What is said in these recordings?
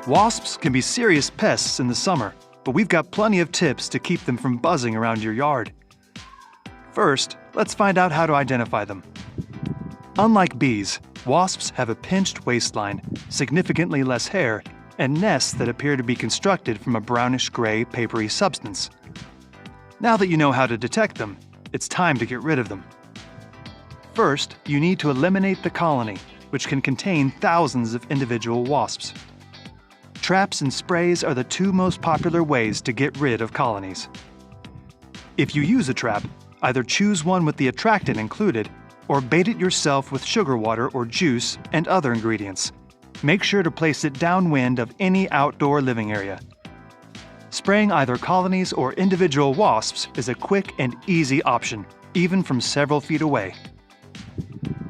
Wasps can be serious pests in the summer, but we've got plenty of tips to keep them from buzzing around your yard. First, let's find out how to identify them. Unlike bees, wasps have a pinched waistline, significantly less hair, and nests that appear to be constructed from a brownish-gray, papery substance. Now that you know how to detect them, it's time to get rid of them. First, you need to eliminate the colony, which can contain thousands of individual wasps. Traps and sprays are the two most popular ways to get rid of colonies. If you use a trap, either choose one with the attractant included, or bait it yourself with sugar water or juice and other ingredients. Make sure to place it downwind of any outdoor living area. Spraying either colonies or individual wasps is a quick and easy option, even from several feet away.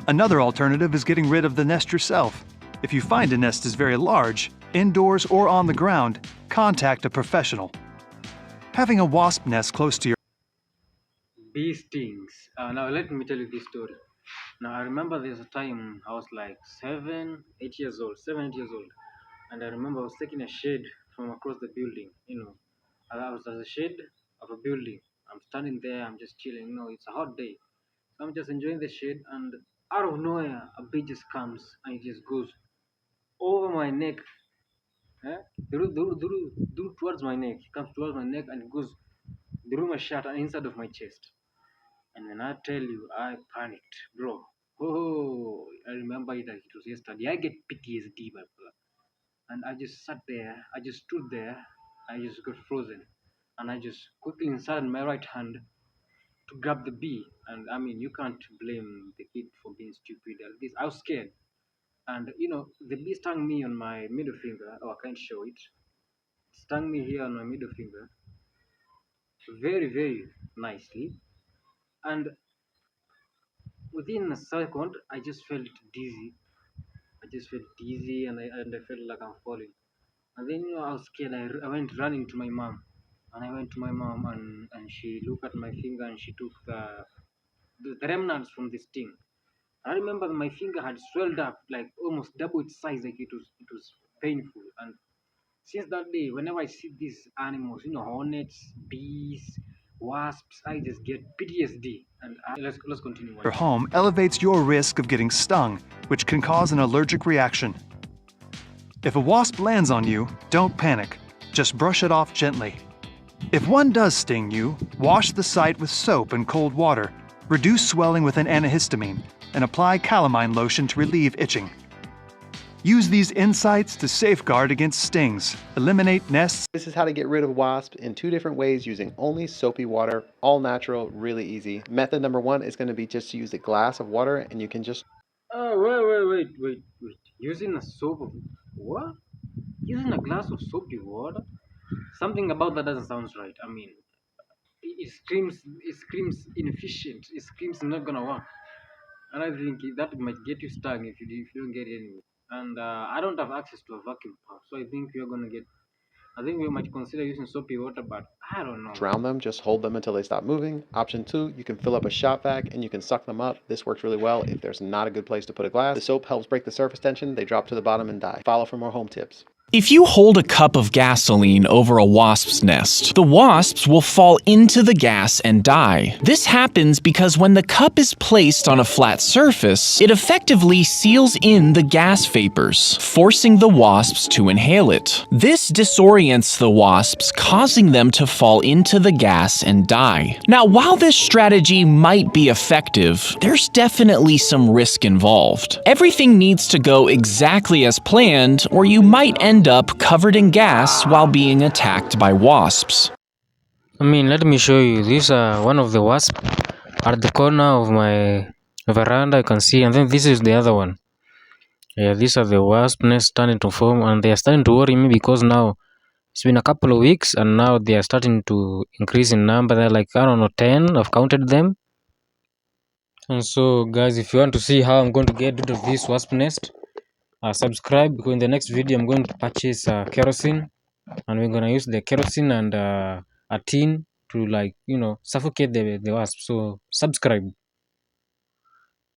Another alternative is getting rid of the nest yourself. If you find a nest is very large, indoors or on the ground, contact a professional. Having a wasp nest close to your bee stings. Now let me tell you this story. Now I remember there's a time I was like 7-8 years old, and I remember I was taking a shade from across the building. I was at the shade of a building. I'm standing there, I'm just chilling. It's a hot day, so I'm just enjoying the shade, and out of nowhere, a bee just comes and it just goes over my neck. Through towards my neck. It comes towards my neck and it goes through my shirt and inside of my chest. And when I tell you, I panicked, bro. Oh, I remember it like it was yesterday. I get PTSD, my brother. And I just sat there, I just stood there, I just got frozen. And I just quickly inserted my right hand to grab the bee. And I mean, you can't blame the kid for being stupid. At least I was scared. And the bee stung me on my middle finger. Oh, I can't show it. It stung me here on my middle finger. Very, very nicely. And within a second, I just felt dizzy. And I felt like I'm falling. And then I was scared. I went running to my mom, and I went to my mom, and she looked at my finger and she took the remnants from this thing. I remember my finger had swelled up like almost double its size. Like it was painful. And since that day, whenever I see these animals, hornets, bees, wasps, I just get PTSD. And let's continue. your home elevates your risk of getting stung, which can cause an allergic reaction. If a wasp lands on you, don't panic. Just brush it off gently. If one does sting you, wash the site with soap and cold water, reduce swelling with an antihistamine, and apply calamine lotion to relieve itching. Use these insights to safeguard against stings, eliminate nests. This is how to get rid of wasps in 2 different ways using only soapy water, all natural, really easy. Method number 1 is going to be just to use a glass of water, and you can just... Oh, wait. Using a soap of what? Using a glass of soapy water? Something about that doesn't sound right. I mean, it screams inefficient. It screams not gonna work. And I think that might get you stung if you don't get it anyway. And I don't have access to a vacuum pump, so I think we might consider using soapy water, but I don't know. drown them, just hold them until they stop moving. Option 2, you can fill up a shop vac and you can suck them up. This works really well if there's not a good place to put a glass. The soap helps break the surface tension, they drop to the bottom and die. Follow for more home tips. If you hold a cup of gasoline over a wasp's nest, the wasps will fall into the gas and die. This happens because when the cup is placed on a flat surface, it effectively seals in the gas vapors, forcing the wasps to inhale it. This disorients the wasps, causing them to fall into the gas and die. Now, while this strategy might be effective, there's definitely some risk involved. Everything needs to go exactly as planned, or you might end up covered in gas while being attacked by wasps. I mean, let me show you. These are one of the wasps at the corner of my veranda. You can see, and then this is the other one. Yeah, these are the wasp nests starting to form, and they are starting to worry me because now it's been a couple of weeks, and now they are starting to increase in number. They're like, I don't know, 10. I've counted them. And so, guys, if you want to see how I'm going to get rid of this wasp nest, subscribe, because in the next video I'm going to purchase kerosene, and we're going to use the kerosene and a tin to, like, suffocate the wasp. So subscribe.